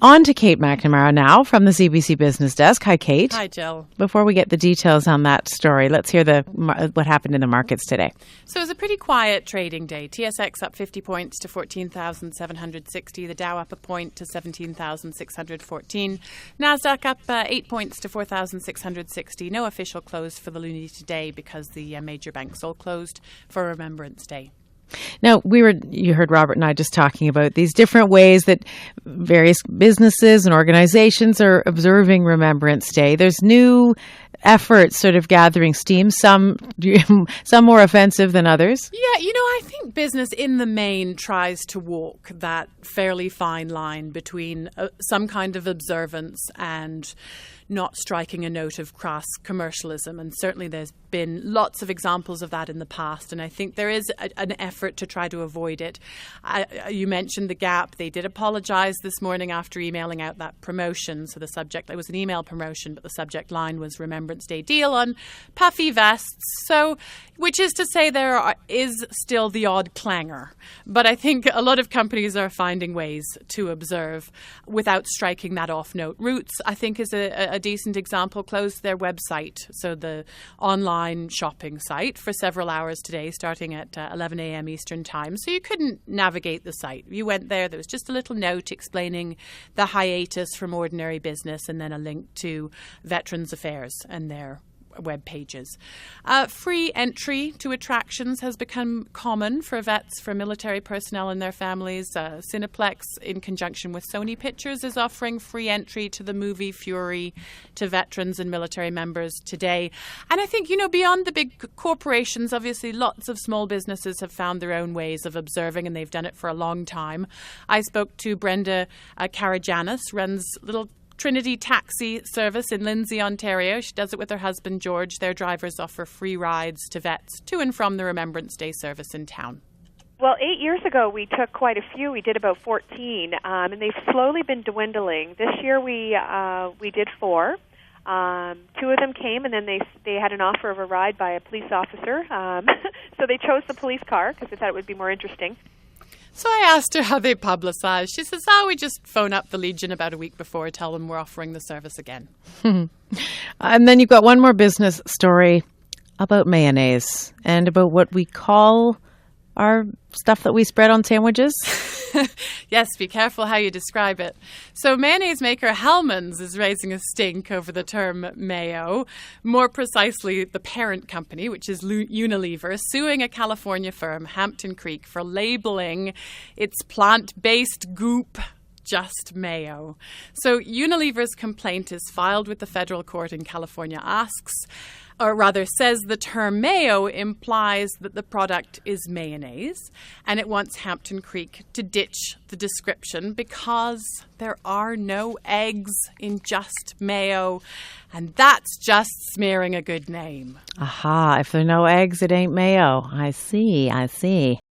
On to Kate McNamara now from the CBC Business Desk. Hi, Kate. Hi, Jill. Before we get the details on that story, let's hear what happened in the markets today. So it was a pretty quiet trading day. TSX up 50 points to 14,760. The Dow up a point to 17,614. NASDAQ up 8 points to 4,660. No official close for the loonie today because the major banks all closed for Remembrance Day. Now, you heard Robert and I just talking about these different ways that various businesses and organizations are observing Remembrance Day. There's new efforts sort of gathering steam, some more offensive than others. Yeah, I think business in the main tries to walk that fairly fine line between some kind of observance and not striking a note of crass commercialism. And certainly there's been lots of examples of that in the past. And I think there is an effort to try to avoid it. You mentioned the Gap. They did apologize this morning after emailing out that promotion. So it was an email promotion, but the subject line was Remembrance Day deal on puffy vests. So, which is to say there is still the odd clangor. But I think a lot of companies are finding ways to observe without striking that off-note. Roots, I think, is a decent example, closed their website, so the online shopping site, for several hours today, starting at 11 a.m. Eastern Time. So you couldn't navigate the site. You went there was just a little note explaining the hiatus from ordinary business and then a link to Veterans Affairs and their web pages. Free entry to attractions has become common for vets, for military personnel and their families. Cineplex, in conjunction with Sony Pictures, is offering free entry to the movie Fury to veterans and military members today. And I think, beyond the big corporations, obviously lots of small businesses have found their own ways of observing, and they've done it for a long time. I spoke to Brenda Karagiannis, runs little Trinity Taxi service in Lindsay, Ontario. She does it with her husband, George. Their drivers offer free rides to vets to and from the Remembrance Day service in town. Well, 8 years ago, we took quite a few. We did about 14, and they've slowly been dwindling. This year, we did 4. 2 of them came, and then they had an offer of a ride by a police officer. So they chose the police car because they thought it would be more interesting. So I asked her how they publicize. She says, we just phone up the Legion about a week before, tell them we're offering the service again. And then you've got one more business story about mayonnaise and about what we call our stuff that we spread on sandwiches. Yes, be careful how you describe it. So mayonnaise maker Hellmann's is raising a stink over the term mayo. More precisely, the parent company, which is Unilever, suing a California firm, Hampton Creek, for labeling its plant-based goop just mayo. So Unilever's complaint is filed with the federal court in California, says the term mayo implies that the product is mayonnaise, and it wants Hampton Creek to ditch the description because there are no eggs in just mayo, and that's just smearing a good name. Aha, if there are no eggs, it ain't mayo. I see.